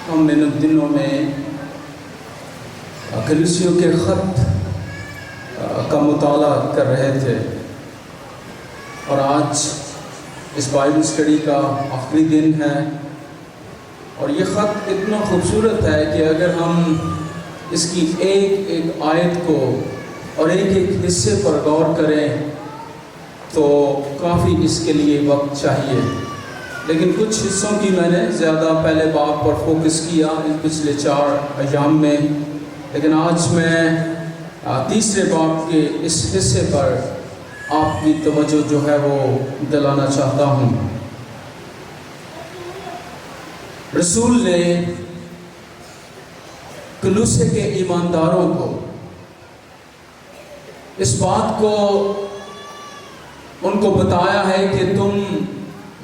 ہم ان دنوں میں کلیسیوں کے خط کا مطالعہ کر رہے تھے، اور آج اس بائبل اسٹڈی کا آخری دن ہے، اور یہ خط اتنا خوبصورت ہے کہ اگر ہم اس کی ایک ایک آیت کو اور ایک ایک حصے پر غور کریں تو کافی اس کے لیے وقت چاہیے، لیکن کچھ حصوں کی میں نے زیادہ پہلے باب پر فوکس کیا ان پچھلے 4 ایام میں، لیکن آج میں تیسرے باب کے اس حصے پر آپ کی توجہ جو ہے وہ دلانا چاہتا ہوں۔ رسول نے کلوسے کے ایمانداروں کو اس بات کو ان کو بتایا ہے کہ تم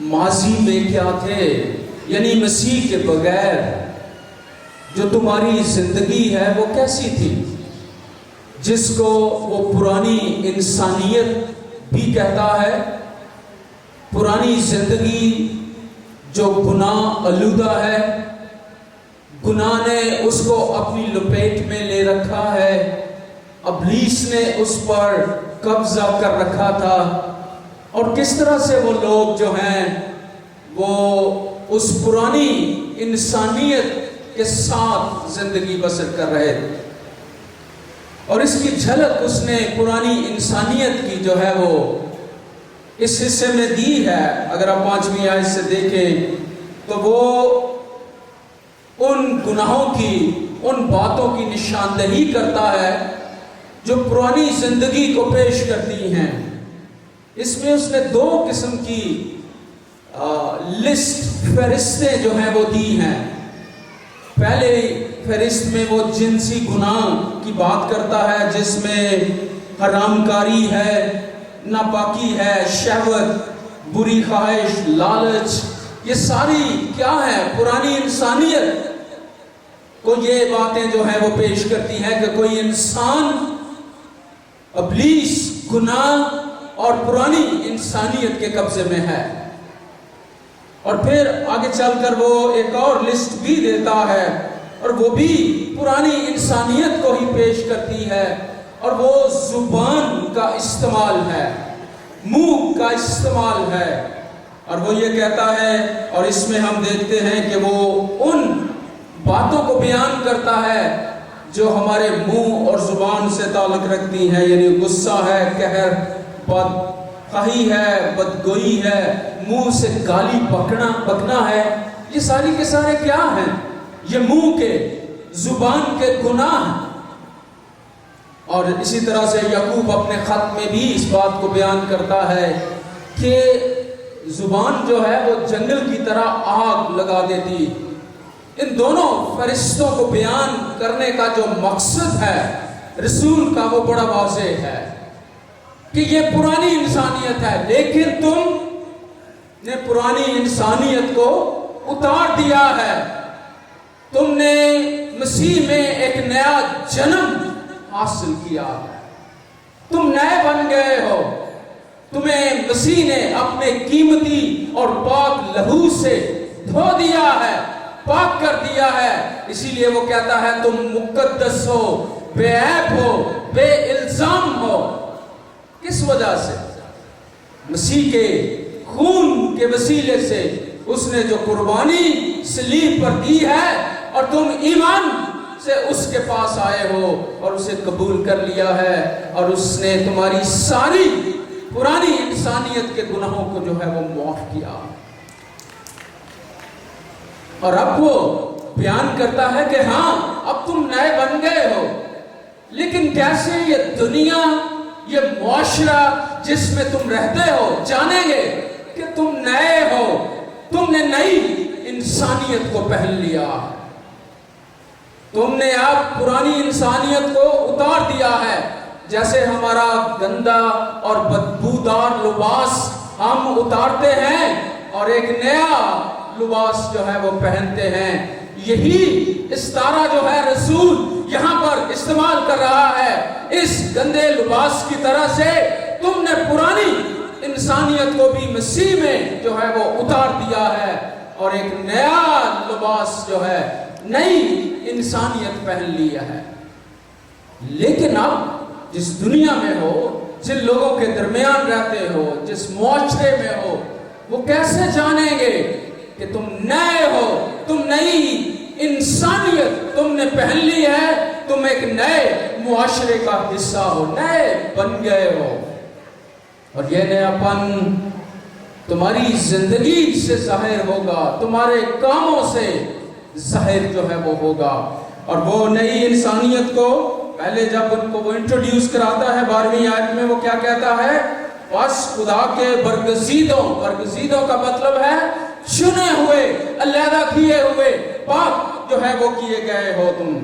ماضی میں کیا تھے، یعنی مسیح کے بغیر جو تمہاری زندگی ہے وہ کیسی تھی، جس کو وہ پرانی انسانیت بھی کہتا ہے، پرانی زندگی جو گناہ آلودہ ہے، گناہ نے اس کو اپنی لپیٹ میں لے رکھا ہے، ابلیس نے اس پر قبضہ کر رکھا تھا، اور کس طرح سے وہ لوگ جو ہیں وہ اس پرانی انسانیت کے ساتھ زندگی بسر کر رہے تھے، اور اس کی جھلک اس نے پرانی انسانیت کی جو ہے وہ اس حصے میں دی ہے۔ اگر آپ 5ویں آیت سے دیکھیں تو وہ ان گناہوں کی، ان باتوں کی نشاندہی کرتا ہے جو پرانی زندگی کو پیش کرتی ہیں۔ اس میں اس نے 2 قسم کی لسٹ، فہرستیں جو ہیں وہ دی ہیں۔ پہلے فہرست میں وہ جنسی گناہ کی بات کرتا ہے، جس میں حرام کاری ہے، ناپاکی ہے، شہوت، بری خواہش، لالچ، یہ ساری کیا ہے؟ پرانی انسانیت کو یہ باتیں جو ہیں وہ پیش کرتی ہیں کہ کوئی انسان ابلیس، گناہ اور پرانی انسانیت کے قبضے میں ہے۔ اور پھر آگے چل کر وہ ایک اور لسٹ بھی دیتا ہے، اور وہ بھی پرانی انسانیت کو ہی پیش کرتی ہے، اور وہ زبان کا استعمال ہے، منہ کا استعمال ہے، اور وہ یہ کہتا ہے، اور اس میں ہم دیکھتے ہیں کہ وہ ان باتوں کو بیان کرتا ہے جو ہمارے منہ اور زبان سے تعلق رکھتی ہیں، یعنی غصہ ہے، قہر، بدخواہی ہے، بدگوئی ہے، منہ سے گالی بکنا ہے، یہ ساری کے سارے کیا ہیں؟ یہ منہ کے، زبان کے گناہ ہیں۔ اور اسی طرح سے یعقوب اپنے خط میں بھی اس بات کو بیان کرتا ہے کہ زبان جو ہے وہ جنگل کی طرح آگ لگا دیتی۔ ان دونوں فرشتوں کو بیان کرنے کا جو مقصد ہے رسول کا وہ بڑا واضح ہے کہ یہ پرانی انسانیت ہے، لیکن تم نے پرانی انسانیت کو اتار دیا ہے، تم نے مسیح میں ایک نیا جنم حاصل کیا ہے، تم نئے بن گئے ہو، تمہیں مسیح نے اپنے قیمتی اور پاک لہو سے دھو دیا ہے، پاک کر دیا ہے۔ اسی لیے وہ کہتا ہے تم مقدس ہو، بے عیب ہو، بے الزام ہو۔ کس وجہ سے؟ مسیح کے خون کے وسیلے سے اس نے جو قربانی صلیب پر دی ہے، اور تم ایمان سے اس کے پاس آئے ہو اور اسے قبول کر لیا ہے، اور اس نے تمہاری ساری پرانی انسانیت کے گناہوں کو جو ہے وہ معاف کیا، اور اب وہ بیان کرتا ہے کہ ہاں اب تم نئے بن گئے ہو۔ لیکن کیسے؟ یہ دنیا، یہ معاشرہ جس میں تم رہتے ہو جانیں گے کہ تم نئے ہو، تم نے نئی انسانیت کو پہن لیا، تم نے اب پرانی انسانیت کو اتار دیا ہے۔ جیسے ہمارا گندا اور بدبودار لباس ہم اتارتے ہیں اور ایک نیا لباس جو ہے وہ پہنتے ہیں، یہی استعارہ جو ہے رسول یہاں پر استعمال کر رہا ہے۔ اس گندے لباس کی طرح سے تم نے پرانی انسانیت کو بھی مسیح میں جو ہے وہ اتار دیا ہے، اور ایک نیا لباس جو ہے نئی انسانیت پہن لیا ہے. لیکن اب جس دنیا میں ہو، جن لوگوں کے درمیان رہتے ہو، جس معاشرے میں ہو، وہ کیسے جانیں گے کہ تم نئے ہو؟ تم نئی انسانیت تم نے پہن لی ہے، تم ایک نئے معاشرے کا حصہ ہو، نئے بن گئے ہو. اور یہ نیا پن تمہاری زندگی سے ظاہر ہوگا، تمہارے کاموں سے ظاہر جو ہے وہ ہوگا. اور وہ نئی انسانیت کو پہلے جب ان کو وہ انٹروڈیوس کراتا ہے 12ویں آیت میں، وہ کیا کہتا ہے؟ بس خدا کے برگزیدوں کا مطلب ہے چنے ہوئے، علیحدہ کیے ہوئے، پاک جو ہے وہ کیے گئے ہو تم.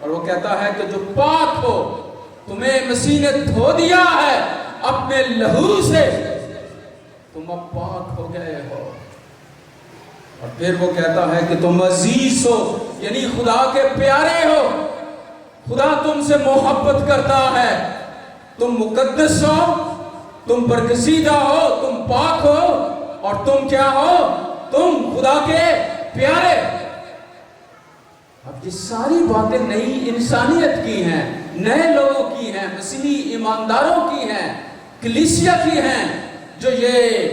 اور وہ کہتا ہے کہ جو پاک ہو، تمہیں مسیح نے دھو دیا ہے اپنے لہو سے، تم اب پاک ہو گئے ہو. اور پھر وہ کہتا ہے کہ تم عزیز ہو، یعنی خدا کے پیارے ہو، خدا تم سے محبت کرتا ہے، تم مقدس ہو، تم برگزیدہ ہو، تم پاک ہو، اور تم کیا ہو؟ تم خدا کے پیارے. اب یہ ساری باتیں نئی انسانیت کی ہیں، نئے لوگوں کی ہیں، مسیحی ایمانداروں کی ہیں، کلیسیا کی ہیں، جو یہ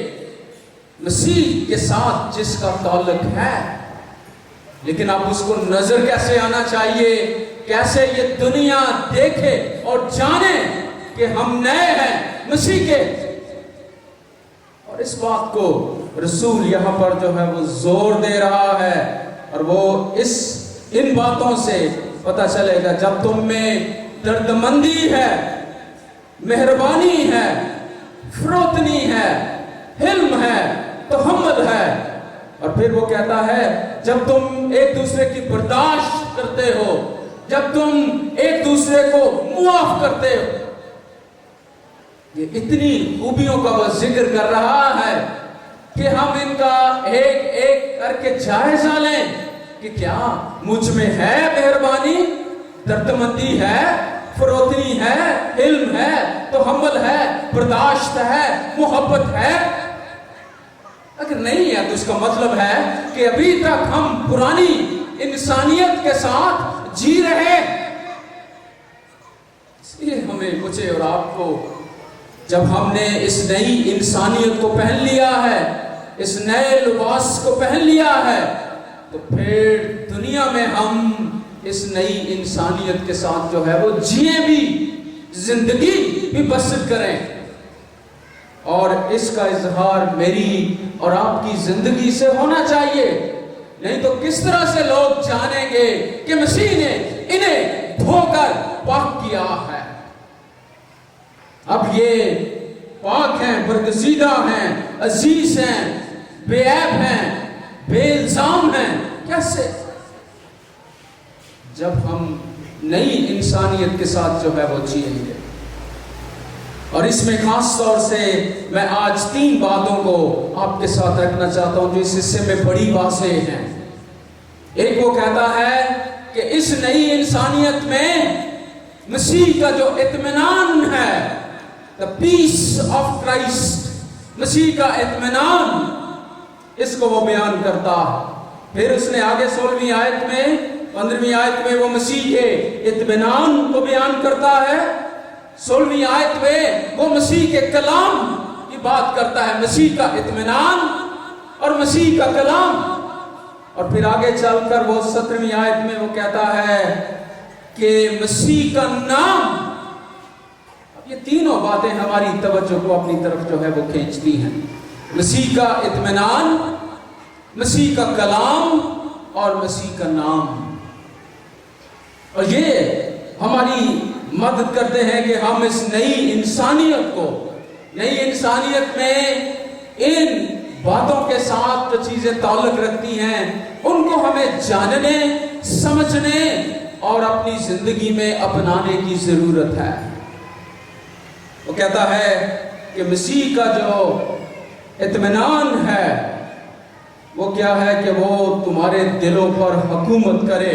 مسیح کے ساتھ جس کا تعلق ہے. لیکن اب اس کو نظر کیسے آنا چاہیے؟ کیسے یہ دنیا دیکھے اور جانے کہ ہم نئے ہیں مسیح کے؟ اور اس بات کو رسول یہاں پر جو ہے وہ زور دے رہا ہے، اور وہ ان باتوں سے پتہ چلے گا جب تم میں دردمندی ہے، مہربانی ہے، فروتنی ہے، حلم ہے، تحمل ہے. اور پھر وہ کہتا ہے جب تم ایک دوسرے کی برداشت کرتے ہو، جب تم ایک دوسرے کو معاف کرتے ہو. یہ اتنی خوبیوں کا وہ ذکر کر رہا ہے کہ ہم ان کا ایک ایک کر کے جائزہ لیں کہ کیا مجھ میں ہے مہربانی، دردمندی ہے، فروتنی ہے، علم ہے، تحمل ہے، برداشت ہے، محبت ہے. اگر نہیں ہے تو اس کا مطلب ہے کہ ابھی تک ہم پرانی انسانیت کے ساتھ جی رہے. اس لیے ہمیں مجھے اور آپ کو جب ہم نے اس نئی انسانیت کو پہن لیا ہے، اس نئے لباس کو پہن لیا ہے، تو پھر دنیا میں ہم اس نئی انسانیت کے ساتھ جو ہے وہ جیئیں بھی، زندگی بھی بسر کریں. اور اس کا اظہار میری اور آپ کی زندگی سے ہونا چاہیے. نہیں تو کس طرح سے لوگ جانیں گے کہ مسیح نے انہیں دھو کر پاک کیا ہے؟ اب یہ پاک ہیں، برگزیدہ ہیں، عزیز ہیں، بے عیب ہیں، بے الزام ہیں. کیسے؟ جب ہم نئی انسانیت کے ساتھ جو ہے وہ جیئیں گے. اور اس میں خاص طور سے میں آج 3 باتوں کو آپ کے ساتھ رکھنا چاہتا ہوں جو اس حصے میں بڑی واضح ہیں. ایک وہ کہتا ہے کہ اس نئی انسانیت میں مسیح کا جو اطمینان ہے، the peace of Christ، مسیح کا اطمینان، اس کو وہ بیان کرتا ہے. پھر اس نے آگے 16ویں آیت میں، 15ویں آیت میں وہ مسیح کے اطمینان کو بیان کرتا ہے. 16ویں آیت میں وہ مسیح کے کلام کی بات کرتا ہے، مسیح کا اطمینان اور مسیح کا کلام. اور پھر آگے چل کر وہ 17ویں آیت میں وہ کہتا ہے کہ مسیح کا نام. اب یہ تینوں باتیں ہماری توجہ کو اپنی طرف جو ہے وہ کھینچتی ہیں. مسیح کا اطمینان، مسیح کا کلام اور مسیح کا نام. اور یہ ہماری مدد کرتے ہیں کہ ہم اس نئی انسانیت کو، نئی انسانیت میں ان باتوں کے ساتھ جو چیزیں تعلق رکھتی ہیں ان کو ہمیں جاننے، سمجھنے اور اپنی زندگی میں اپنانے کی ضرورت ہے. وہ کہتا ہے کہ مسیح کا جو اطمینان ہے وہ کیا ہے کہ وہ تمہارے دلوں پر حکومت کرے.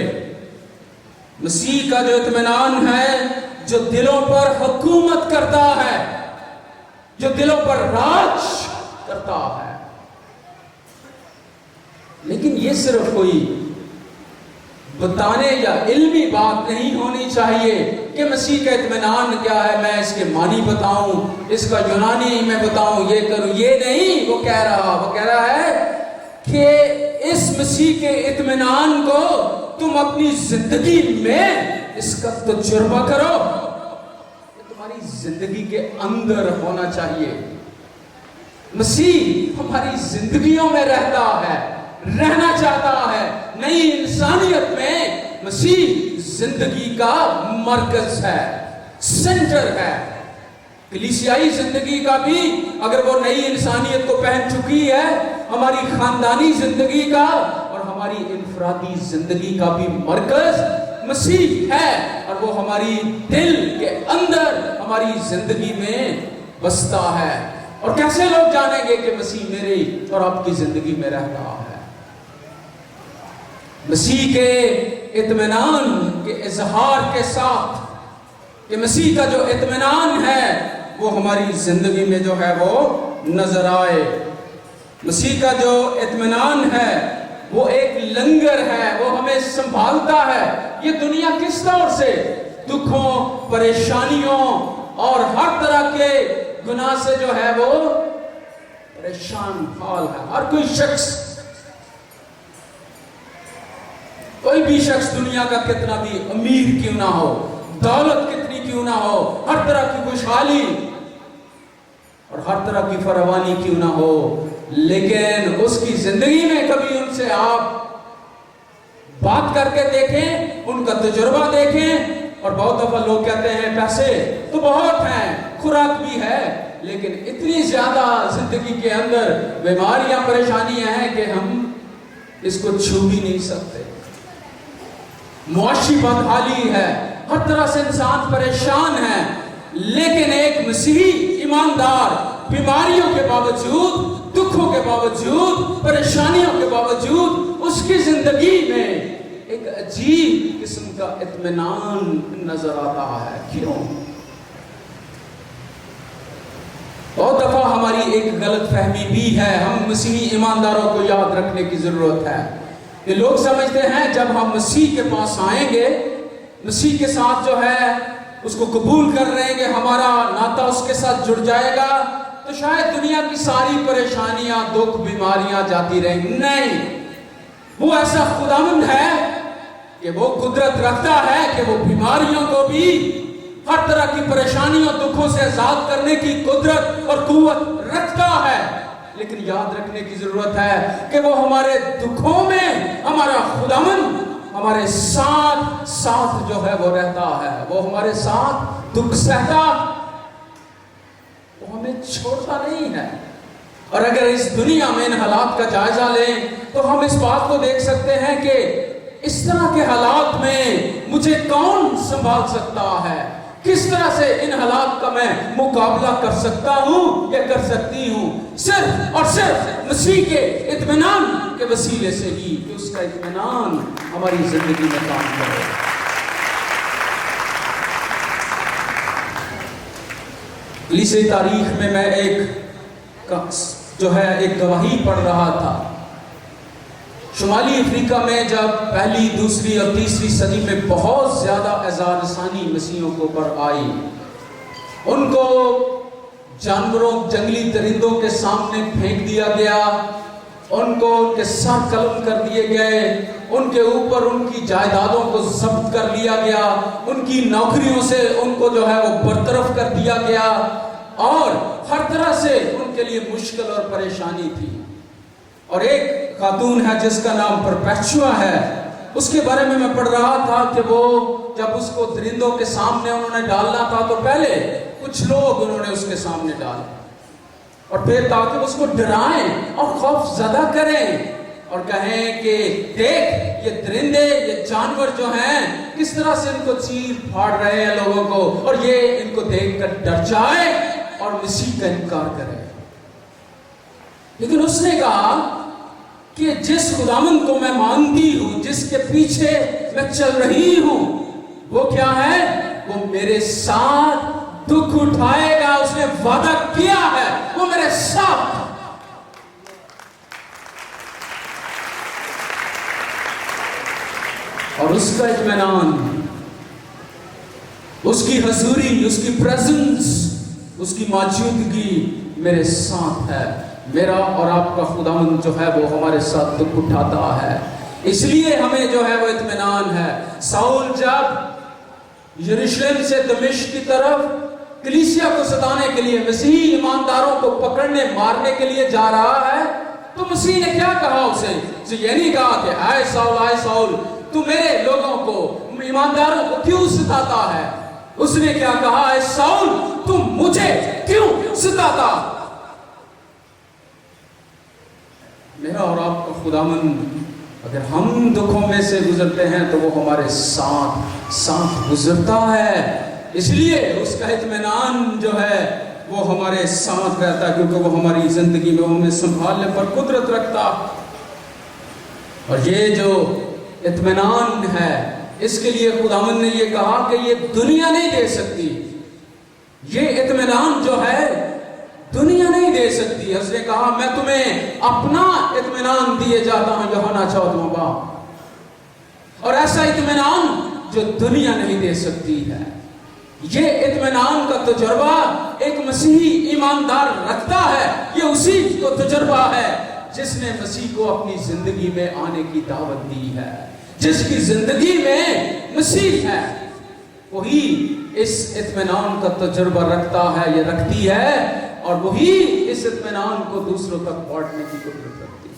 مسیح کا جو اطمینان ہے جو دلوں پر حکومت کرتا ہے، جو دلوں پر راج کرتا ہے. لیکن یہ صرف کوئی بتانے یا علمی بات نہیں ہونی چاہیے کہ مسیح کا اطمینان کیا ہے، میں اس کے معنی بتاؤں، اس کا یونانی میں بتاؤں، یہ کروں، یہ نہیں وہ کہہ رہا ہے کہ اس مسیح کے اطمینان کو تم اپنی زندگی میں اس کا تجربہ کرو، یہ تمہاری زندگی کے اندر ہونا چاہیے۔ مسیح ہماری زندگیوں میں رہتا ہے، رہنا چاہتا ہے۔ نئی انسانیت میں مسیح زندگی کا مرکز ہے، سینٹر ہے۔ کلیسیائی زندگی کا بھی اگر وہ نئی انسانیت کو پہن چکی ہے، ہماری خاندانی زندگی کا اور ہماری انفرادی زندگی کا بھی مرکز مسیح ہے، اور وہ ہماری دل کے اندر ہماری زندگی میں بستا ہے۔ اور کیسے لوگ جانیں گے کہ مسیح میری اور آپ کی زندگی میں رہتا ہے؟ مسیح کے اطمینان کے اظہار کے ساتھ، کہ مسیح کا جو اطمینان ہے وہ ہماری زندگی میں جو ہے وہ نظر آئے۔ مسیح کا جو اطمینان ہے وہ ایک لنگر ہے، وہ ہمیں سنبھالتا ہے۔ یہ دنیا کس طور سے دکھوں، پریشانیوں اور ہر طرح کے گناہ سے جو ہے وہ پریشان حال ہے۔ ہر کوئی بھی شخص دنیا کا کتنا بھی امیر کیوں نہ ہو، دولت کتنی کیوں نہ ہو، ہر طرح کی خوشحالی اور ہر طرح کی فراوانی کیوں نہ ہو، لیکن اس کی زندگی میں کبھی ان سے آپ بات کر کے دیکھیں، ان کا تجربہ دیکھیں۔ اور بہت دفعہ لوگ کہتے ہیں پیسے تو بہت ہیں، خوراک بھی ہے، لیکن اتنی زیادہ زندگی کے اندر بیماریاں، پریشانیاں ہیں کہ ہم اس کو چھو بھی نہیں سکتے۔ معاشی بدحالی ہے، ہر طرح سے انسان پریشان ہے، لیکن ایک مسیحی ایماندار بیماریوں کے باوجود، دکھوں کے باوجود، پریشانیوں کے باوجود اس کی زندگی میں ایک عجیب قسم کا اطمینان نظر آتا ہے۔ کیوں؟ بہت دفعہ ہماری ایک غلط فہمی بھی ہے، ہم مسیحی ایمانداروں کو یاد رکھنے کی ضرورت ہے کہ لوگ سمجھتے ہیں جب ہم مسیح کے پاس آئیں گے، مسیح کے ساتھ جو ہے اس کو قبول کر رہے ہیں، ہمارا ناطہ اس کے ساتھ جڑ جائے گا، تو شاید دنیا کی ساری پریشانیاں، دکھ، بیماریاں جاتی رہیں گی۔ نہیں، وہ ایسا خداوند ہے کہ وہ قدرت رکھتا ہے کہ وہ بیماریوں کو بھی، ہر طرح کی پریشانیوں، دکھوں سے آزاد کرنے کی قدرت اور قوت رکھتا ہے۔ لیکن یاد رکھنے کی ضرورت ہے کہ وہ ہمارے دکھوں میں، ہمارا خداوند ہمارے ساتھ جو ہے وہ رہتا ہے، وہ ہمارے ساتھ دکھ سہتا، وہ ہمیں چھوڑتا نہیں ہے۔ اور اگر اس دنیا میں ان حالات کا جائزہ لیں تو ہم اس بات کو دیکھ سکتے ہیں کہ اس طرح کے حالات میں مجھے کون سنبھال سکتا ہے؟ کس طرح سے ان حالات کا میں مقابلہ کر سکتا ہوں یا کر سکتی ہوں؟ صرف اور صرف مسیح کے اطمینان کے وسیلے سے ہی، کہ اس کا اطمینان ہماری زندگی میں کام کرے۔ کلیسائی تاریخ میں ایک گواہی پڑھ رہا تھا۔ شمالی افریقہ میں جب پہلی، دوسری اور تیسری صدی میں بہت زیادہ اعزار رسانی مسیحیوں کو پر آئی، ان کو جانوروں، جنگلی درندوں کے سامنے پھینک دیا گیا، ان کو ان کے سر قلم کر دیے گئے، ان کے اوپر ان کی جائیدادوں کو ضبط کر لیا گیا، ان کی نوکریوں سے ان کو جو ہے وہ برطرف کر دیا گیا، اور ہر طرح سے ان کے لیے مشکل اور پریشانی تھی۔ اور ایک خاتون ہے جس کا نام پرپیچوا ہے، اس کے بارے میں پڑھ رہا تھا کہ وہ جب اس کو درندوں کے سامنے انہوں نے ڈالنا تھا تو پہلے کچھ لوگ انہوں نے اس کے سامنے ڈالے، اور پھر تاکہ اس کو ڈرائیں اور خوف زدہ کریں اور کہیں کہ دیکھ یہ درندے، یہ جانور جو ہیں کس طرح سے ان کو چیر پھاڑ رہے ہیں لوگوں کو، اور یہ ان کو دیکھ کر ڈر جائے اور مسیح کا انکار کرے۔ لیکن اس نے کہا کہ جس خداوند کو میں مانتی ہوں، جس کے پیچھے میں چل رہی ہوں، وہ کیا ہے؟ وہ میرے ساتھ دکھ اٹھائے گا۔ اس نے وعدہ کیا ہے، وہ میرے ساتھ۔ اور اس کا اطمینان، اس کی حضوری، اس کی پریزنس، اس کی موجودگی میرے ساتھ ہے۔ میرا اور آپ کا خداوند جو ہے وہ ہمارے ساتھ دکھ اٹھاتا ہے، اس لیے ہمیں جو ہے وہ اطمینان ہے۔ ساؤل جب یروشلم سے دمشق کی طرف کلیسیا کو ستانے کے لیے، مسیحی ایمانداروں کو پکڑنے مارنے کے لیے جا رہا ہے، تو مسیح نے کیا کہا اسے یہ نہیں کہا کہ اے ساؤل تو میرے لوگوں کو، ایمانداروں کو کیوں ستاتا ہے؟ اس نے کیا کہا؟ اے ساؤل تم مجھے کیوں ستاتا؟ میرا اور آپ کا خداوند اگر ہم دکھوں میں سے گزرتے ہیں تو وہ ہمارے ساتھ گزرتا ہے، اس لیے اس کا اطمینان جو ہے وہ ہمارے ساتھ رہتا ہے، کیونکہ وہ ہماری زندگی میں ہمیں سنبھالنے پر قدرت رکھتا۔ اور یہ جو اطمینان ہے، اس کے لیے خداوند نے یہ کہا کہ یہ دنیا نہیں دے سکتی، یہ اطمینان جو ہے دنیا نہیں دے سکتی۔ اس نے کہا میں تمہیں اپنا اطمینان دیے جاتا ہوں، یوحنا 14 باب، اور ایسا اطمینان جو دنیا نہیں دے سکتی ہے۔ یہ اطمینان کا تجربہ ایک مسیحی ایماندار رکھتا ہے، یہ اسی کو تجربہ ہے جس نے مسیح کو اپنی زندگی میں آنے کی دعوت دی ہے، جس کی زندگی میں مسیح ہے، وہی اس اطمینان کا تجربہ رکھتا ہے، یہ رکھتی ہے، اور وہی اس اطمینان کو دوسروں تک بانٹنے کی قدرت رکھتی ہے۔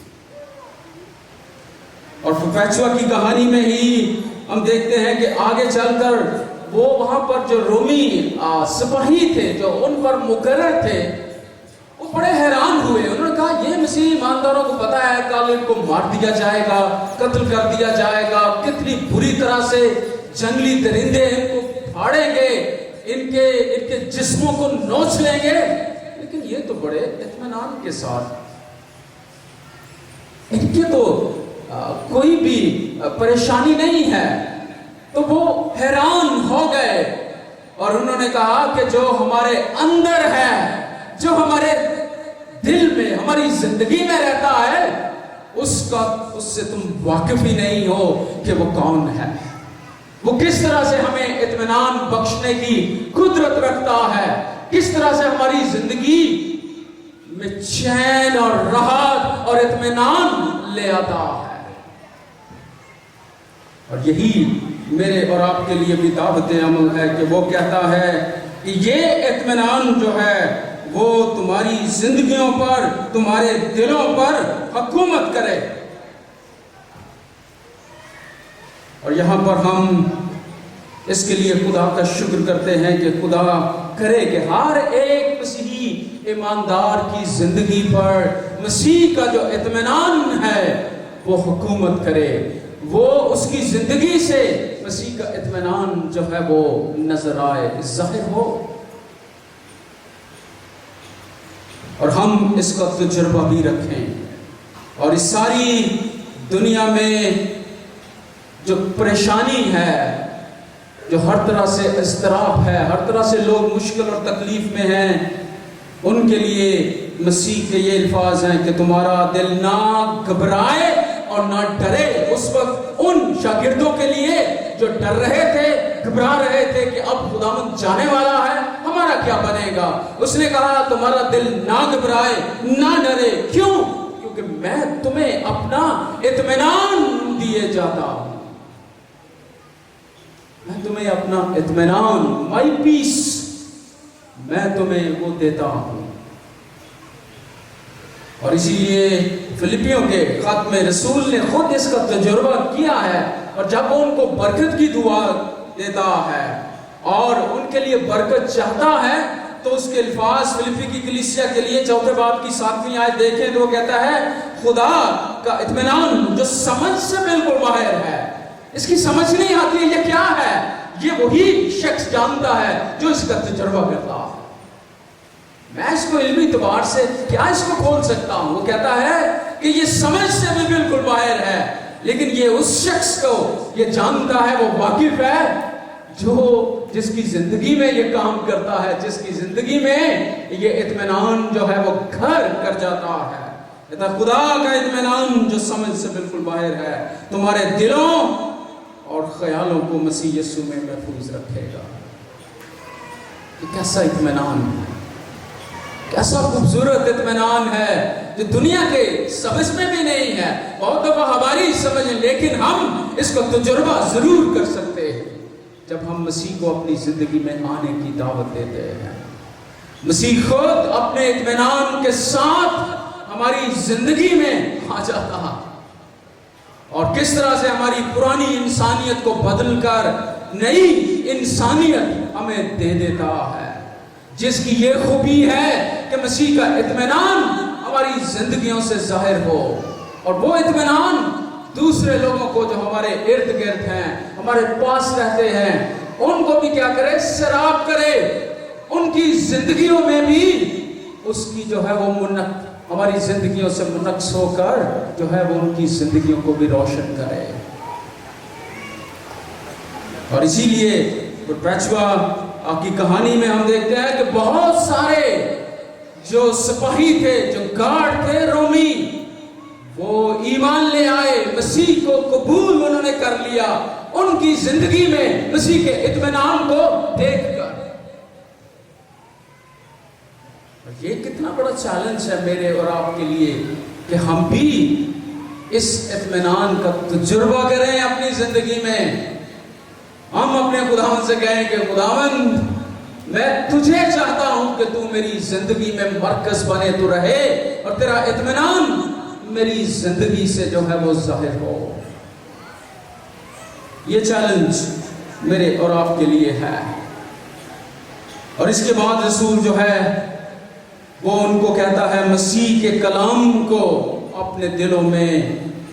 اور پرپیچوا کی کہانی میں ہی ہم دیکھتے ہیں کہ آگے چل کر وہ وہاں پر جو رومی سپاہی تھے، جو ان پر مقرر تھے، وہ بڑے حیران ہوئے۔ انہوں نے کہا یہ مسیحی ایمانداروں کو پتا ہے کل ان کو مار دیا جائے گا، قتل کر دیا جائے گا، کتنی بری طرح سے جنگلی درندے ان کو پھاڑیں گے، ان کے جسموں کو نوچ لیں گے، لیکن یہ تو بڑے اطمینان کے ساتھ، ان کے تو کوئی بھی پریشانی نہیں ہے۔ تو وہ حیران ہو گئے اور انہوں نے کہا کہ جو ہمارے اندر ہے، جو ہمارے دل میں، ہماری زندگی میں رہتا ہے، اس سے تم واقف ہی نہیں ہو کہ وہ کون ہے، وہ کس طرح سے ہمیں اطمینان بخشنے کی قدرت رکھتا ہے، کس طرح سے ہماری زندگی میں چین اور راحت اور اطمینان لے آتا ہے۔ اور یہی میرے اور آپ کے لیے بھی دعوت عمل ہے کہ وہ کہتا ہے کہ یہ اطمینان جو ہے وہ تمہاری زندگیوں پر، تمہارے دلوں پر حکومت کرے۔ اور یہاں پر ہم اس کے لیے خدا کا شکر کرتے ہیں کہ خدا کرے کہ ہر ایک مسیحی ایماندار کی زندگی پر مسیح کا جو اطمینان ہے وہ حکومت کرے، وہ اس کی زندگی سے مسیح کا اطمینان جو ہے وہ نظر آئے، ظاہر ہو، اور ہم اس کا تجربہ بھی رکھیں۔ اور اس ساری دنیا میں جو پریشانی ہے، جو ہر طرح سے اضطراب ہے، ہر طرح سے لوگ مشکل اور تکلیف میں ہیں، ان کے لیے مسیح کے یہ الفاظ ہیں کہ تمہارا دل نہ گھبرائے اور نہ ڈرے۔ اس وقت ان شاگردوں کے لیے جو ڈر رہے تھے، گھبرا رہے تھے کہ اب خداوند جانے والا ہے، ہمارا کیا بنے گا، اس نے کہا تمہارا دل نہ گھبرائے نہ ڈرے، کیوں؟ کیونکہ میں تمہیں اپنا اطمینان دیے جاتا ہوں، میں تمہیں اپنا اطمینان، مائی پیس، میں تمہیں وہ دیتا ہوں۔ اور اسی لیے فلپیوں کے خط میں رسول نے خود اس کا تجربہ کیا ہے، اور جب وہ ان کو برکت کی دعا دیتا ہے اور ان کے لیے برکت چاہتا ہے، تو اس کے الفاظ فلپی کی کلیسیا کے لیے 4 باب کی 7ویں آیت دیکھیں تو وہ کہتا ہے خدا کا اطمینان جو سمجھ سے بالکل باہر ہے، اس کی سمجھ نہیں آتی یہ کیا ہے، یہ وہی شخص جانتا ہے جو اس کا تجربہ کرتا ہے۔ میں اس کو علمی اعتبار سے کیا اس کو کھول سکتا ہوں؟ وہ کہتا ہے کہ یہ سمجھ سے بھی بالکل باہر ہے، لیکن یہ اس شخص کو یہ جانتا ہے، وہ واقف ہے جس کی زندگی میں یہ کام کرتا ہے، جس کی زندگی میں یہ اطمینان جو ہے وہ گھر کر جاتا ہے۔ کہتا ہے خدا کا اطمینان جو سمجھ سے بالکل باہر ہے تمہارے دلوں خیالوں کو مسیح یسوع میں محفوظ رکھے گا۔ یہ کیسا اطمینان ہے، کیسا خوبصورت اطمینان ہے جو دنیا کے سمجھ میں بھی نہیں ہے، بہت دفعہ ہماری سمجھ، لیکن ہم اس کو تجربہ ضرور کر سکتے ہیں جب ہم مسیح کو اپنی زندگی میں آنے کی دعوت دیتے ہیں۔ مسیح خود اپنے اطمینان کے ساتھ ہماری زندگی میں آ جاتا ہے، اور کس طرح سے ہماری پرانی انسانیت کو بدل کر نئی انسانیت ہمیں دے دیتا ہے، جس کی یہ خوبی ہے کہ مسیح کا اطمینان ہماری زندگیوں سے ظاہر ہو، اور وہ اطمینان دوسرے لوگوں کو جو ہمارے ارد گرد ہیں، ہمارے پاس رہتے ہیں، ان کو بھی کیا کرے؟ سیراب کرے، ان کی زندگیوں میں بھی اس کی جو ہے وہ ہماری زندگیوں سے منقص ہو کر جو ہے وہ ان کی زندگیوں کو بھی روشن کرے۔ اور اسی لیے پرچوا کی کہانی میں ہم دیکھتے ہیں کہ بہت سارے جو سپاہی تھے، جو گارڈ تھے رومی، وہ ایمان لے آئے، مسیح کو قبول انہوں نے کر لیا ان کی زندگی میں مسیح کے اطمینان کو دیکھ کر۔ یہ کتنا بڑا چیلنج ہے میرے اور آپ کے لیے کہ ہم بھی اس اطمینان کا تجربہ کریں اپنی زندگی میں۔ ہم اپنے خداوند سے کہیں کہ خداوند میں تجھے چاہتا ہوں کہ تو میری زندگی میں مرکز بنے تو رہے، اور تیرا اطمینان میری زندگی سے جو ہے وہ ظاہر ہو۔ یہ چیلنج میرے اور آپ کے لیے ہے۔ اور اس کے بعد رسول جو ہے وہ ان کو کہتا ہے مسیح کے کلام کو اپنے دلوں میں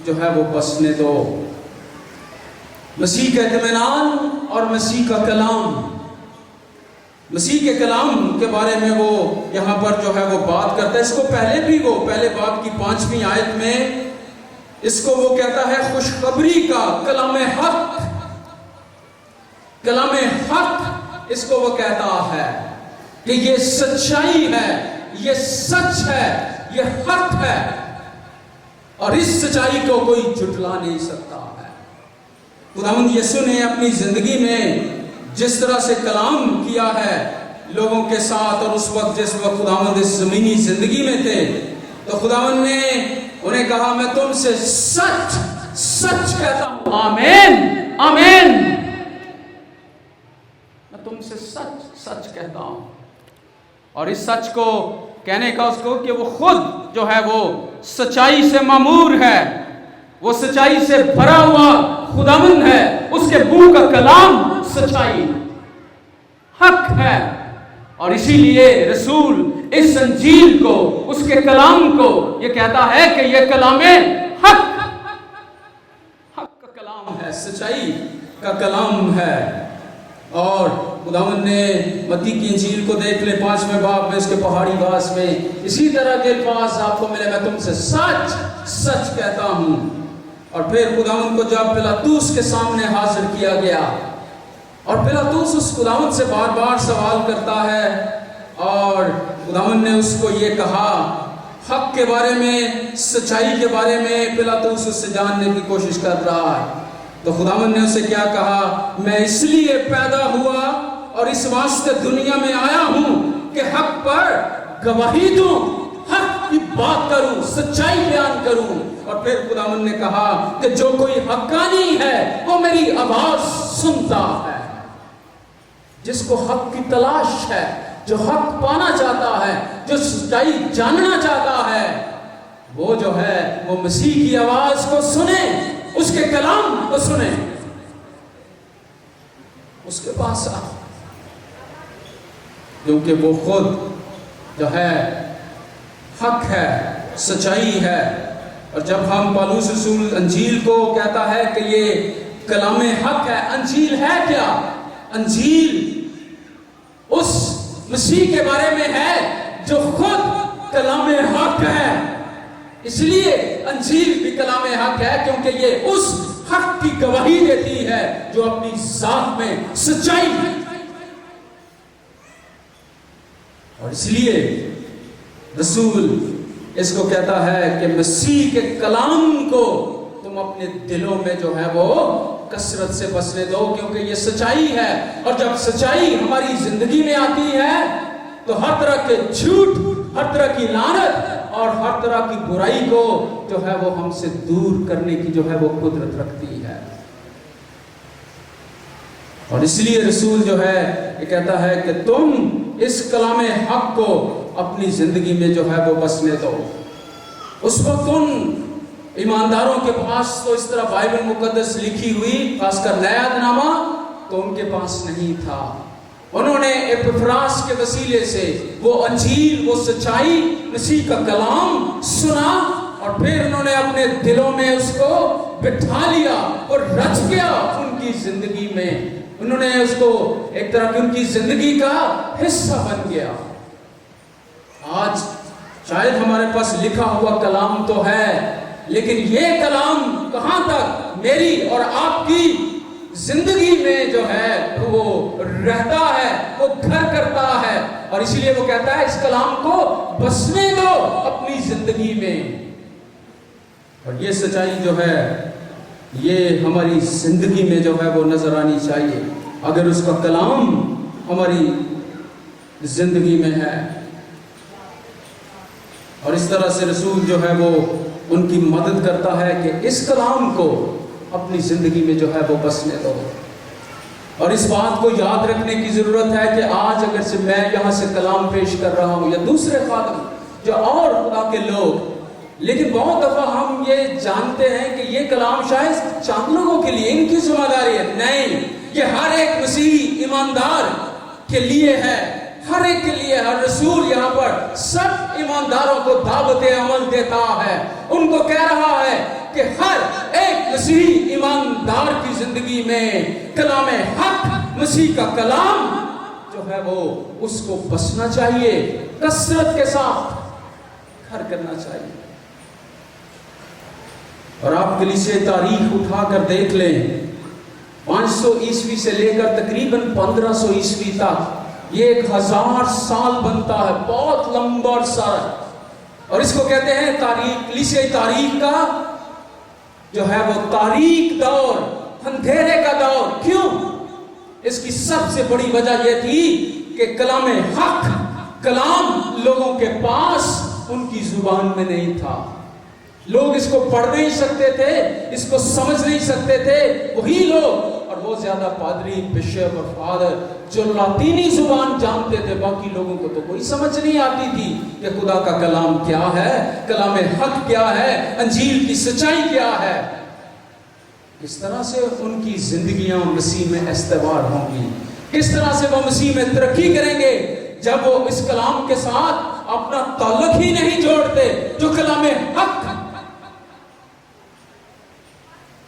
جو ہے وہ بسنے دو۔ مسیح کا اطمینان اور مسیح کا کلام، مسیح کے کلام کے بارے میں وہ یہاں پر جو ہے وہ بات کرتا ہے۔ اس کو پہلے بھی وہ پہلے باب کی 5ویں آیت میں اس کو وہ کہتا ہے خوشخبری کا کلام حق، کلام حق اس کو وہ کہتا ہے کہ یہ سچائی ہے، یہ سچ ہے، یہ حق ہے، اور اس سچائی کو کوئی جھٹلا نہیں سکتا ہے۔ خداوند یسوع نے اپنی زندگی میں جس طرح سے کلام کیا ہے لوگوں کے ساتھ، اور اس وقت جس وقت خداوند اس زمینی زندگی میں تھے، تو خداوند نے انہیں کہا میں تم سے سچ سچ کہتا ہوں۔ آمین آمین، میں تم سے سچ سچ کہتا ہوں۔ اور اس سچ کو کہنے کا اس کو کہ وہ خود جو ہے وہ سچائی سے معمور ہے، وہ سچائی سے بھرا ہوا خداوند ہے، اس کے منہ کا کلام سچائی حق ہے۔ اور اسی لیے رسول اس انجیل کو، اس کے کلام کو یہ کہتا ہے کہ یہ کلام حق، حق کا کلام ہے، سچائی کا کلام ہے۔ اور خداوند نے متی کی انجیل کو دیکھ لے 5ویں باب میں اس کے پہاڑی باس میں اسی طرح کے الفاظ آپ کو ملے، میں تم سے سچ سچ کہتا ہوں۔ اور پھر خداوند کو جب پلاطوس کے سامنے حاضر کیا گیا، اور پلاطوس اس خداوند سے بار بار سوال کرتا ہے، اور خداوند نے اس کو یہ کہا حق کے بارے میں، سچائی کے بارے میں پلاطوس اس سے جاننے کی کوشش کر رہا ہے۔ تو خداوند نے اسے کیا کہا؟ میں اس لیے پیدا ہوا اور اس واسطے دنیا میں آیا ہوں کہ حق پر گواہی دوں، حق کی بات کروں، سچائی بیان کروں۔ اور پھر خداوند نے کہا کہ جو کوئی حقانی ہے وہ میری آواز سنتا ہے۔ جس کو حق کی تلاش ہے، جو حق پانا چاہتا ہے، جو سچائی جاننا چاہتا ہے، وہ جو ہے وہ مسیح کی آواز کو سنے، اس کے کلام کو سنے، اس کے پاس آ، کیونکہ وہ خود جو ہے حق ہے، سچائی ہے۔ اور جب ہم پالوس رسول انجیل کو کہتا ہے کہ یہ کلام حق ہے، انجیل ہے کیا؟ انجیل اس مسیح کے بارے میں ہے جو خود کلام حق ہے۔ اس لیے انجیل بھی کلام حق ہے، کیونکہ یہ اس حق کی گواہی دیتی ہے جو اپنی ذات میں سچائی ہے۔ اور اس لیے رسول اس کو کہتا ہے کہ مسیح کے کلام کو تم تم اپنے دلوں میں جو ہے وہ کثرت سے بسنے دو، کیونکہ یہ سچائی ہے۔ اور جب سچائی ہماری زندگی میں آتی ہے تو ہر طرح کے جھوٹ، ہر طرح کی لعنت اور ہر طرح کی برائی کو جو ہے وہ ہم سے دور کرنے کی جو ہے وہ قدرت رکھتی ہے۔ اور اس لیے رسول جو ہے یہ کہتا ہے کہ تم اس کلام حق کو اپنی زندگی میں جو ہے وہ بسنے دو۔ اس وقت ان ایمانداروں کے پاس تو اس طرح بائبل مقدس لکھی ہوئی، خاص کر نیا عہد نامہ، تو ان کے پاس نہیں تھا۔ انہوں نے ایپفراس کے وسیلے سے وہ انجیل، وہ سچائی، مسیح کا کلام سنا اور پھر انہوں نے اپنے دلوں میں اس کو بٹھا لیا اور رچ گیا ان کی زندگی میں۔ انہوں نے اس کو ایک طرح کی ان کی زندگی کا حصہ بن گیا۔ آج شاید ہمارے پاس لکھا ہوا کلام تو ہے، لیکن یہ کلام کہاں تک میری اور آپ کی زندگی میں جو ہے وہ رہتا ہے، وہ گھر کرتا ہے، اور اسی لیے وہ کہتا ہے اس کلام کو بسنے دو اپنی زندگی میں۔ اور یہ سچائی جو ہے یہ ہماری زندگی میں جو ہے وہ نظر آنی چاہیے، اگر اس کا کلام ہماری زندگی میں ہے۔ اور اس طرح سے رسول جو ہے وہ ان کی مدد کرتا ہے کہ اس کلام کو اپنی زندگی میں جو ہے وہ بسنے دو۔ اور اس بات کو یاد رکھنے کی ضرورت ہے کہ آج اگر سے میں یہاں سے کلام پیش کر رہا ہوں یا دوسرے خادم جو اور خدا کے لوگ، لیکن بہت دفعہ ہم یہ جانتے ہیں کہ یہ کلام شاید چند لوگوں کے لیے ان کی ذمہ داری ہے۔ نہیں، یہ ہر ایک مسیحی ایماندار کے لیے ہے، ہر ایک کے لیے۔ ہر رسول یہاں پر سب ایمانداروں کو دعوت عمل دیتا ہے، ان کو کہہ رہا ہے کہ ہر ایک مسیحی ایماندار کی زندگی میں کلام حق، مسیح کا کلام جو ہے وہ اس کو بسنا چاہیے، کثرت کے ساتھ گھر کرنا چاہیے۔ اور آپ کلیسے تاریخ اٹھا کر دیکھ لیں، 500 عیسوی سے لے کر تقریباً 1500 عیسوی تک یہ 1000 سال بنتا ہے، بہت لمبا عرصہ ہے۔ اور اس کو کہتے ہیں تاریخ، کلیسے تاریخ کا جو ہے وہ تاریخ دور، اندھیرے کا دور۔ کیوں؟ اس کی سب سے بڑی وجہ یہ تھی کہ کلام حق، کلام لوگوں کے پاس ان کی زبان میں نہیں تھا، لوگ اس کو پڑھ نہیں سکتے تھے، اس کو سمجھ نہیں سکتے تھے۔ وہی لوگ، اور وہ زیادہ پادری، بشپ اور فادر جو لاطینی زبان جانتے تھے، باقی لوگوں کو تو کوئی سمجھ نہیں آتی تھی کہ خدا کا کلام کیا ہے، کلام حق کیا ہے، انجیل کی سچائی کیا ہے۔ کس طرح سے ان کی زندگیاں مسیح میں استوار ہوں گی، کس طرح سے وہ مسیح میں ترقی کریں گے جب وہ اس کلام کے ساتھ اپنا تعلق ہی نہیں جوڑتے جو کلام حق۔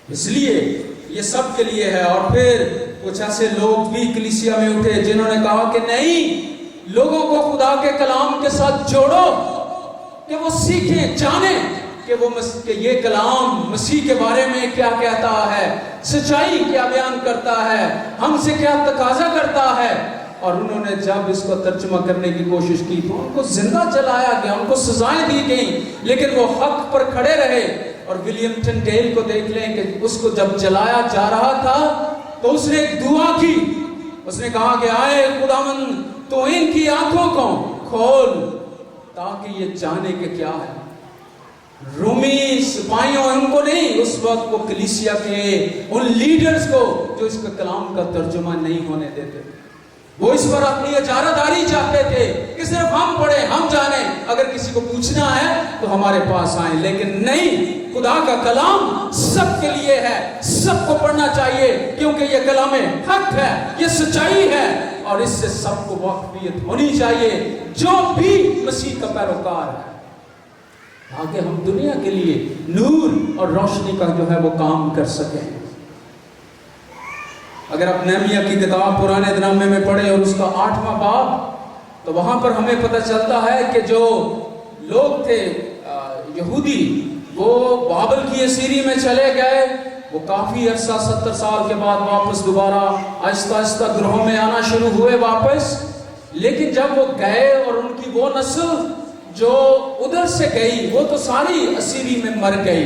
اس لیے یہ سب کے لیے ہے۔ اور پھر کچھ ایسے لوگ بھی کلیسیا میں اٹھے جنہوں نے کہا کہ نہیں، لوگوں کو خدا کے کلام کے ساتھ جوڑو کہ وہ سیکھیں، جانیں کہ یہ کلام مسیح کے بارے میں کیا کہتا ہے، سچائی کیا بیان کرتا ہے، ہم سے کیا تقاضا کرتا ہے۔ اور انہوں نے جب اس کو ترجمہ کرنے کی کوشش کی تو ان کو زندہ جلایا گیا، ان کو سزائیں دی گئیں، لیکن وہ حق پر کھڑے رہے۔ اور ولیم ٹنڈیل کو دیکھ لیں کہ اس کو جب جلایا جا رہا تھا تو اس نے ایک دعا کی، اس نے کہا کہ آئے خداوند تو ان کی آنکھوں کو کھول تاکہ یہ جانے کہ کیا ہے۔ رومی سپاہیوں ان کو نہیں، اس وقت کو کلیسیا کے ان لیڈرز کو جو اس کا کلام کا ترجمہ نہیں ہونے دیتے، وہ اس پر اپنی اجارہ داری چاہتے تھے کہ صرف ہم پڑھیں، ہم جانیں، اگر کسی کو پوچھنا ہے تو ہمارے پاس آئیں۔ لیکن نہیں، خدا کا کلام سب کے لیے ہے، سب کو پڑھنا چاہیے، کیونکہ یہ کلام حق ہے، یہ سچائی ہے، اور اس سے سب کو واقفیت ہونی چاہیے جو بھی مسیح کا پیروکار ہے، تاکہ ہم دنیا کے لیے نور اور روشنی کا جو ہے وہ کام کر سکیں۔ اگر آپ نہمیہ کی کتاب پرانے نامے میں پڑھیں اور اس کا 8واں باب، تو وہاں پر ہمیں پتہ چلتا ہے کہ جو لوگ تھے یہودی، وہ بابل کی اسیری میں چلے گئے، وہ کافی عرصہ 70 سال کے بعد واپس دوبارہ آہستہ آہستہ گروہوں میں آنا شروع ہوئے واپس۔ لیکن جب وہ گئے اور ان کی وہ نسل جو ادھر سے گئی وہ تو ساری اسیری میں مر گئی،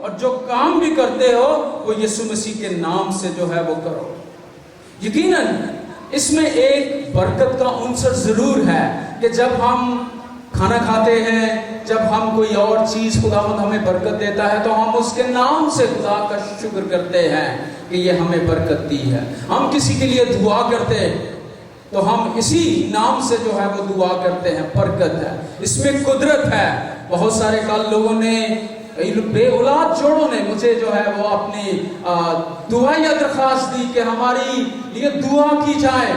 اور جو کام بھی کرتے ہو وہ یسوع مسیح کے نام سے جو ہے وہ کرو۔ یقیناً اس میں ایک برکت کا عنصر ضرور ہے کہ جب ہم کھانا کھاتے ہیں، جب ہم کوئی اور چیز خداوند ہمیں برکت دیتا ہے تو ہم اس کے نام سے خدا کا شکر کرتے ہیں کہ یہ ہمیں برکت دی ہے۔ ہم کسی کے لیے دعا کرتے ہیں تو ہم اسی نام سے جو ہے وہ دعا کرتے ہیں، برکت ہے، اس میں قدرت ہے۔ بہت سارے کل لوگوں نے، بے اولاد جوڑوں نے مجھے جو ہے وہ اپنی دعائیں درخواست دی کہ ہماری لیے دعا کی جائے،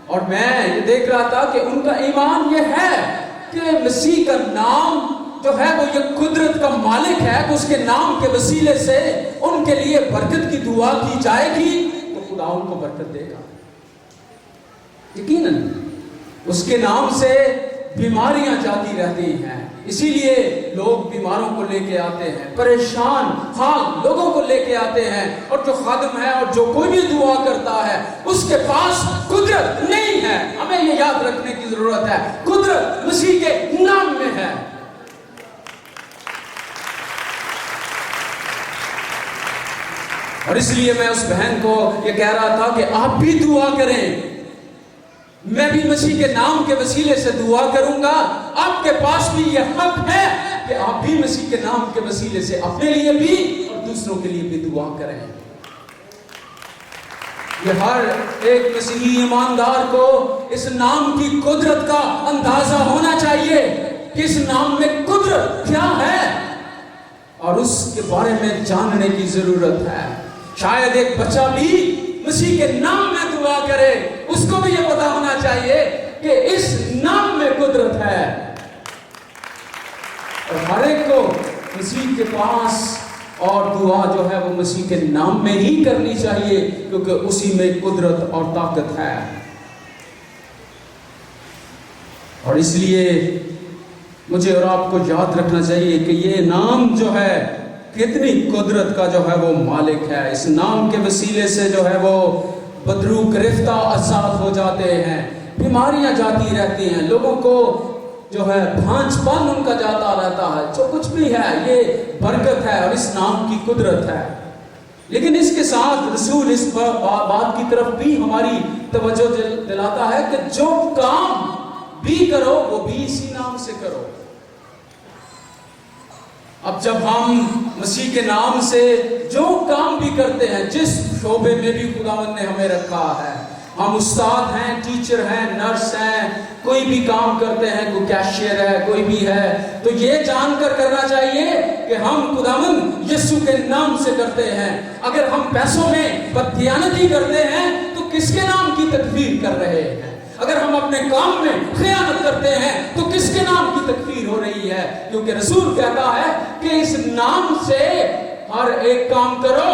اور میں یہ دیکھ رہا تھا کہ ان کا ایمان یہ ہے کہ مسیح کا نام جو ہے وہ یہ قدرت کا مالک ہے، کہ اس کے نام کے وسیلے سے ان کے لیے برکت کی دعا کی جائے گی تو خدا ان کو برکت دے گا۔ یقیناً اس کے نام سے بیماریاں جاتی رہتی ہیں، اسی لیے لوگ بیماروں کو لے کے آتے ہیں، پریشان حال لوگوں کو لے کے آتے ہیں، اور جو خادم ہے اور جو کوئی بھی دعا کرتا ہے اس کے پاس قدرت نہیں ہے۔ ہمیں یہ یاد رکھنے کی ضرورت ہے، قدرت مسیح کے نام میں ہے۔ اور اس لیے میں اس بہن کو یہ کہہ رہا تھا کہ آپ بھی دعا کریں، میں بھی مسیح کے نام کے وسیلے سے دعا کروں گا، آپ کے پاس بھی یہ حق ہے کہ آپ بھی مسیح کے نام کے وسیلے سے اپنے لیے بھی اور دوسروں کے لیے بھی دعا کریں۔ یہ ہر ایک مسیحی ایماندار کو اس نام کی قدرت کا اندازہ ہونا چاہیے کہ اس نام میں قدرت کیا ہے، اور اس کے بارے میں جاننے کی ضرورت ہے۔ شاید ایک بچہ بھی مسیح کے نام میں دعا کرے، اس کو بھی یہ پتا ہونا چاہیے کہ اس نام میں قدرت ہے، اور ہر ایک کو مسیح کے پاس اور دعا جو ہے وہ مسیح کے نام میں ہی کرنی چاہیے، کیونکہ اسی میں قدرت اور طاقت ہے۔ اور اس لیے مجھے اور آپ کو یاد رکھنا چاہیے کہ یہ نام جو ہے کتنی قدرت کا جو ہے وہ مالک ہے۔ اس نام کے وسیلے سے جو ہے وہ بدرو گرفتہ آزاد ہو جاتے ہیں، بیماریاں جاتی رہتی ہیں، لوگوں کو جو ہے بھانچ پن ان کا جاتا رہتا ہے، جو کچھ بھی ہے یہ برکت ہے اور اس نام کی قدرت ہے۔ لیکن اس کے ساتھ رسول اس بات کی طرف بھی ہماری توجہ دلاتا ہے کہ جو کام بھی کرو وہ بھی اسی نام سے کرو۔ اب جب ہم مسیح کے نام سے جو کام بھی کرتے ہیں، جس شعبے میں بھی خداوند نے ہمیں رکھا ہے، ہم استاد ہیں، ٹیچر ہیں، نرس ہیں، کوئی بھی کام کرتے ہیں، کوئی کیشیئر ہے، کوئی بھی ہے، تو یہ جان کر کرنا چاہیے کہ ہم خداوند یسوع کے نام سے کرتے ہیں۔ اگر ہم پیسوں میں بددیانتی کرتے ہیں تو کس کے نام کی تکفیر کر رہے ہیں؟ اگر ہم اپنے کام میں خیانت کرتے ہیں تو کس کے نام کی تکفیر ہو رہی ہے؟ کیونکہ رسول کہتا ہے کہ اس نام سے ہر ایک کام کرو۔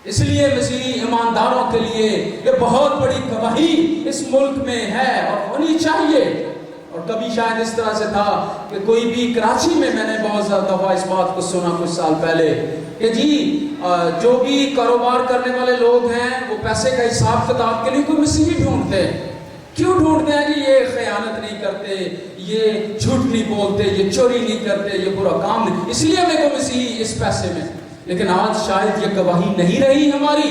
اس لیے مسیحی ایمانداروں کے لیے یہ بہت بڑی گواہی اس ملک میں ہے اور ہونی چاہیے۔ اور کبھی شاید اس طرح سے تھا کہ کوئی بھی کراچی میں نے بہت زیادہ دفعہ اس بات کو سنا کچھ سال پہلے کہ جی جو بھی کاروبار کرنے والے لوگ ہیں وہ پیسے کا حساب کتاب کے لیے کوئی مسیحی ڈھونڈتے ہیں۔ کیوں ڈھونڈتے ہیں؟ کہ یہ خیانت نہیں کرتے، یہ جھوٹ نہیں بولتے، یہ چوری نہیں کرتے، یہ برا کام نہیں، اس لیے ہمیں کوئی مسیحی اس پیسے میں۔ لیکن آج شاید یہ گواہی نہیں رہی ہماری۔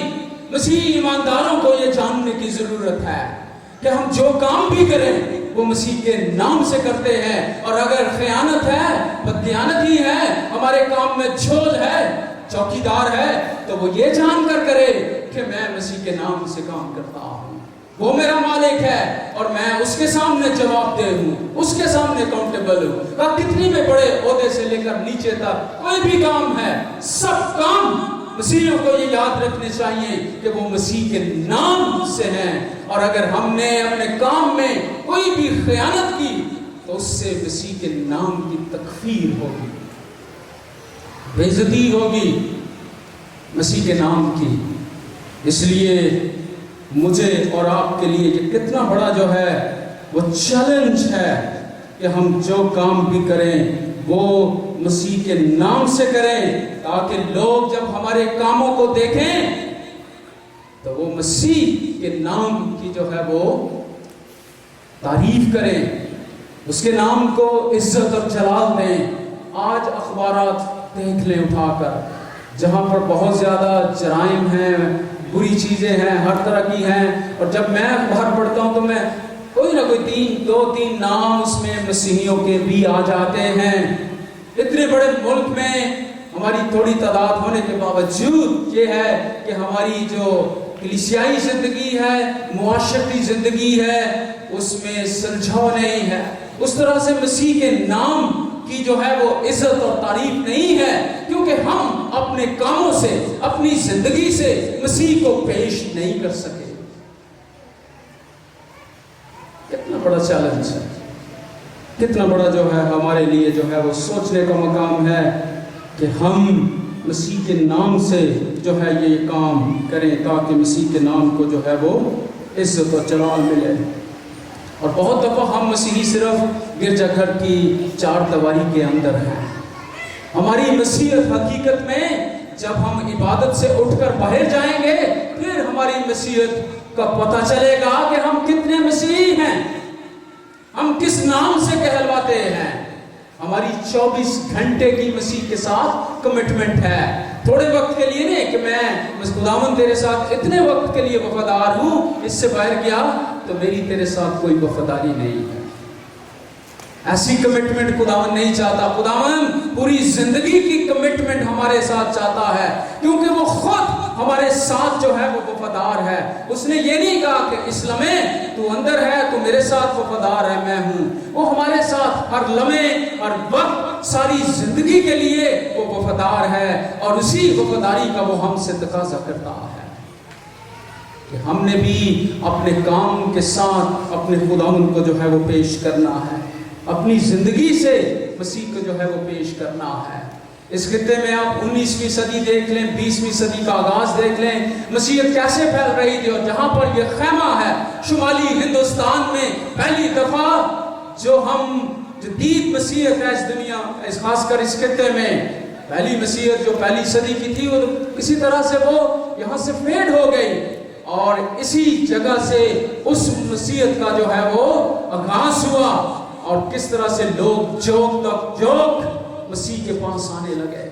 مسیحی ایمانداروں کو یہ جاننے کی ضرورت ہے کہ ہم جو کام بھی کریں وہ مسیح کے نام سے کرتے ہیں، اور اگر خیانت ہے، بددیانتی ہے، ہمارے کام میں جھول ہے، چوکیدار ہے، تو وہ یہ جان کر کرے کہ میں مسیح کے نام سے کام کرتا ہوں، وہ میرا مالک ہے اور میں اس کے سامنے جواب دہ ہوں، اس کے سامنے اکاؤنٹیبل ہوں۔ اور کتنی میں بڑے عہدے سے لے کر نیچے تک کوئی بھی کام ہے، سب کام مسیحیوں کو یہ یاد رکھنے چاہیے کہ وہ مسیح کے نام سے ہیں، اور اگر ہم نے اپنے کام میں کوئی بھی خیانت کی تو اس سے مسیح کے نام کی تکفیر ہوگی، بے عزتی ہوگی مسیح کے نام کی۔ اس لیے مجھے اور آپ کے لیے یہ کتنا بڑا جو ہے وہ چیلنج ہے کہ ہم جو کام بھی کریں وہ مسیح کے نام سے کریں، تاکہ لوگ جب ہمارے کاموں کو دیکھیں تو وہ مسیح کے نام کی جو ہے وہ تعریف کریں۔ اس کے نام کو عزت اور جلال دیں۔ آج اخبارات دیکھ لیں اٹھا کر، جہاں پر بہت زیادہ جرائم ہیں، بری چیزیں ہیں، ہر طرح کی ہیں، اور جب میں اخبار پڑھتا ہوں تو میں کوئی نہ کوئی دو تین نام اس میں مسیحیوں کے بھی آ جاتے ہیں۔ اتنے بڑے ملک میں ہماری تھوڑی تعداد ہونے کے باوجود یہ ہے کہ ہماری جو کلیسیائی زندگی ہے، معاشرتی زندگی ہے، اس میں سلجھاؤ نہیں ہے۔ اس طرح سے مسیح کے نام کی جو ہے وہ عزت اور تعریف نہیں ہے، کیونکہ ہم اپنے کاموں سے، اپنی زندگی سے مسیح کو پیش نہیں کر سکے۔ کتنا بڑا چیلنج ہے، کتنا بڑا جو ہے ہمارے لیے جو ہے وہ سوچنے کا مقام ہے کہ ہم مسیح کے نام سے جو ہے یہ کام کریں، تاکہ مسیح کے نام کو جو ہے وہ عزت اور جلال ملے۔ اور بہت دفعہ ہم مسیحی صرف گرجا گھر کی چار دیواری کے اندر ہیں۔ ہماری مسیحیت حقیقت میں جب ہم عبادت سے اٹھ کر باہر جائیں گے، پھر ہماری مسیحیت کا پتہ چلے گا کہ ہم کتنے مسیحی ہیں، ہم کس نام سے کہلواتے ہیں۔ ہماری 24 گھنٹے کی مسیح کے ساتھ کمٹمنٹ ہے، تھوڑے وقت کے لیے نہیں کہ میں خداوند تیرے ساتھ اتنے وقت کے لیے وفادار ہوں، اس سے باہر گیا تو میری تیرے ساتھ کوئی وفاداری نہیں ہے۔ ایسی کمٹمنٹ خداوند نہیں چاہتا۔ خداوند پوری زندگی کی کمٹمنٹ ہمارے ساتھ چاہتا ہے، کیونکہ وہ خود ہمارے ساتھ جو ہے وہ وفادار ہے۔ اس نے یہ نہیں کہا کہ اسلام تو اندر ہے، تو میرے ساتھ وفادار ہے، میں ہوں۔ وہ ہمارے ساتھ ہر لمحے، ہر وقت، ساری زندگی کے لیے وہ وفادار ہے، اور اسی وفاداری کا وہ ہم سے تقاضا کرتا ہے کہ ہم نے بھی اپنے کام کے ساتھ اپنے خداوند کو جو ہے وہ پیش کرنا ہے، اپنی زندگی سے مسیح کو جو ہے وہ پیش کرنا ہے۔ اس خطے میں آپ 19ویں صدی دیکھ لیں، 20ویں صدی کا آغاز دیکھ لیں، مسیحیت کیسے پھیل رہی تھی، اور جہاں پر یہ خیمہ ہے شمالی ہندوستان میں، پہلی دفعہ جو ہم جدید مسیحیت ہے اس دنیا، خاص کر اس خطے میں، پہلی مسیحیت جو پہلی صدی کی تھی، وہ کسی طرح سے وہ یہاں سے فیڈ ہو گئی، اور اسی جگہ سے اس مسیحیت کا جو ہے وہ آغاز ہوا، اور کس طرح سے لوگ جوک تک جوک مسیح کے پاس آنے لگے۔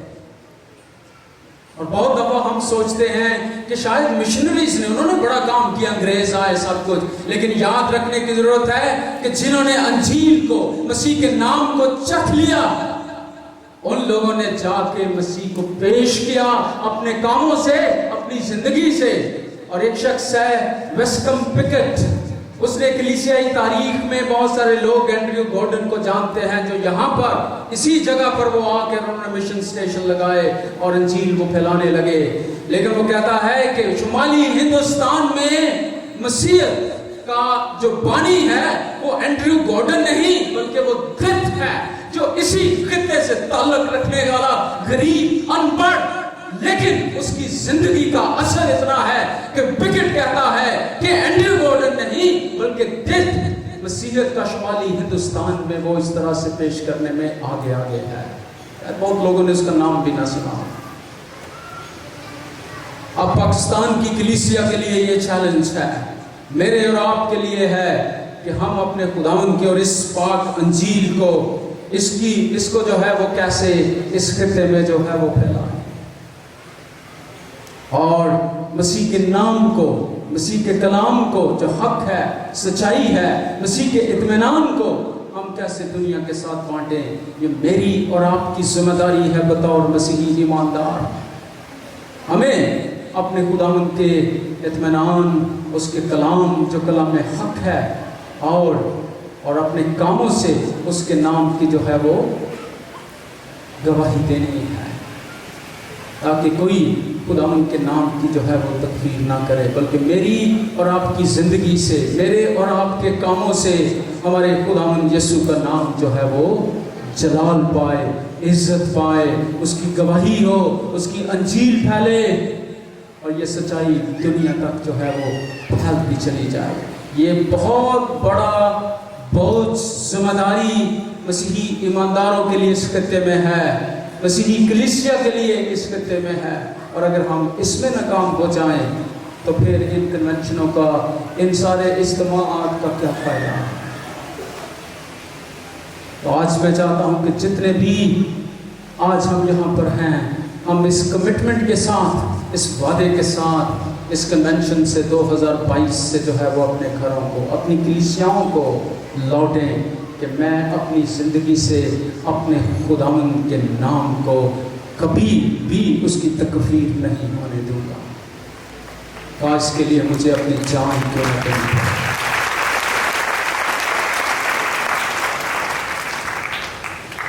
اور بہت دفعہ ہم سوچتے ہیں کہ شاید مشنریز نے، انہوں نے بڑا کام کیا، انگریز آئے سب کچھ، لیکن یاد رکھنے کی ضرورت ہے کہ جنہوں نے انجیل کو، مسیح کے نام کو چکھ لیا، ان لوگوں نے جا کے مسیح کو پیش کیا اپنے کاموں سے، اپنی زندگی سے۔ اور ایک شخص ہے ویسکم پکٹ، اس نے کلیسیائی تاریخ میں بہت سارے لوگ اینڈریو گورڈن کو جانتے ہیں، جو یہاں پر اسی جگہ پر وہ آ کے انہوں نے مشن سٹیشن لگائے اور انجیل وہ پھیلانے لگے۔ لیکن وہ کہتا ہے کہ شمالی ہندوستان میں مسیحیت کا جو بانی ہے وہ اینڈریو گورڈن نہیں، بلکہ وہ گرت ہے، جو اسی خطے سے تعلق رکھنے والا غریب، ان پڑھ، لیکن اس کی زندگی کا اثر اتنا ہے کہ پکٹ کہتا ہے کہ اینڈریو گورڈن نہیں بلکہ گرت مسیحیت کا شمالی ہندوستان میں وہ اس طرح سے پیش کرنے میں آگے ہے۔ بہت لوگوں نے اس کا نام بھی نہ سنا۔ اب پاکستان کی کلیسیا کے لیے یہ چیلنج ہے، میرے اور آپ کے لیے ہے کہ ہم اپنے خداوند کی اور اس پاک انجیل کو، اس کو جو ہے وہ کیسے اس خطے میں جو ہے وہ پھیلائیں، اور مسیح کے نام کو، مسیح کے کلام کو جو حق ہے، سچائی ہے، مسیح کے اطمینان کو ہم کیسے دنیا کے ساتھ بانٹیں۔ یہ میری اور آپ کی ذمہ داری ہے بطور مسیحی ایماندار۔ ہمیں اپنے خداوند کے اطمینان، اس کے کلام جو کلام حق ہے، اور اپنے کاموں سے اس کے نام کی جو ہے وہ گواہی دینی ہے، تاکہ کوئی خداوند کے نام کی جو ہے وہ تکفیر نہ کرے، بلکہ میری اور آپ کی زندگی سے، میرے اور آپ کے کاموں سے ہمارے خداوند یسوع کا نام جو ہے وہ جلال پائے، عزت پائے، اس کی گواہی ہو، اس کی انجیل پھیلے، اور یہ سچائی دنیا تک جو ہے وہ پھیلتی چلی جائے۔ یہ بہت بڑا بوجھ، ذمہ داری مسیحی ایمانداروں کے لیے اس خطے میں ہے، مسیحی کلیسیا کے لیے اس خطے میں ہے، اور اگر ہم اس میں ناکام ہو جائیں تو پھر ان کنونشنوں کا، ان سارے اجتماعات کا کیا فائدہ؟ تو آج میں چاہتا ہوں کہ جتنے بھی آج ہم یہاں پر ہیں، ہم اس کمٹمنٹ کے ساتھ، اس وعدے کے ساتھ اس کنونشن سے 2022 سے جو ہے وہ اپنے گھروں کو، اپنی کلیسیاؤں کو لوٹیں کہ میں اپنی زندگی سے اپنے خداوند کے نام کو کبھی بھی اس کی تکفیر نہیں ہونے دوں گا۔ کاش کے لیے مجھے اپنی جان کیوں نہ دیں۔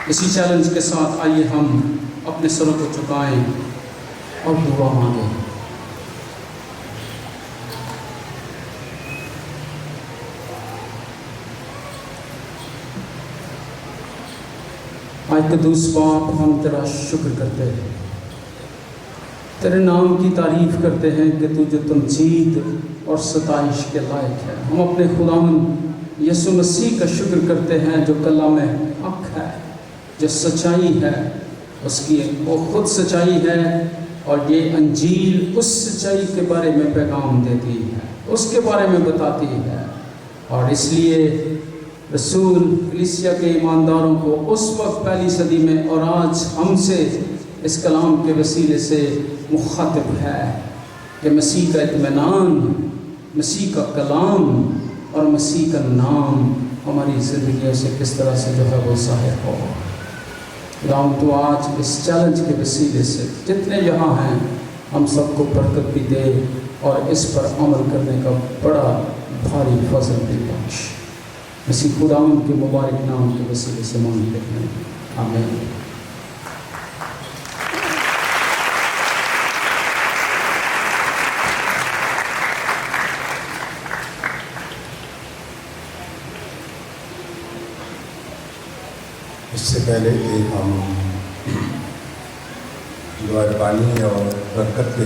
اسی چیلنج کے ساتھ آئیے ہم اپنے سروں کو جھکائیں اور دعا مانگیں۔ آج قدوس باپ، ہم تیرا شکر کرتے ہیں، تیرے نام کی تعریف کرتے ہیں کہ تو جو تمجید اور ستائش کے لائق ہے۔ ہم اپنے خداوند یسوع مسیح کا شکر کرتے ہیں جو کلام حق ہے، جو سچائی ہے، اس کی وہ خود سچائی ہے، اور یہ انجیل اس سچائی کے بارے میں پیغام دیتی ہے، اس کے بارے میں بتاتی ہے۔ اور اس لیے رسول کلیسیا کے ایمانداروں کو اس وقت پہلی صدی میں اور آج ہم سے اس کلام کے وسیلے سے مخاطب ہے کہ مسیح کا اطمینان، مسیح کا کلام اور مسیح کا نام ہماری زندگیوں سے کس طرح سے جو ہے وہ ظاہر ہو۔ خداوند تو آج اس چیلنج کے وسیلے سے جتنے یہاں ہیں ہم سب کو برکت بھی دے اور اس پر عمل کرنے کا بڑا بھاری فضل بھی بخش۔ مسیح خداوند کے مبارک نام کے وسیلے سے مانگتے ہیں، آمین۔ اس سے پہلے کہ ہم دعا ربانی اور برکت کے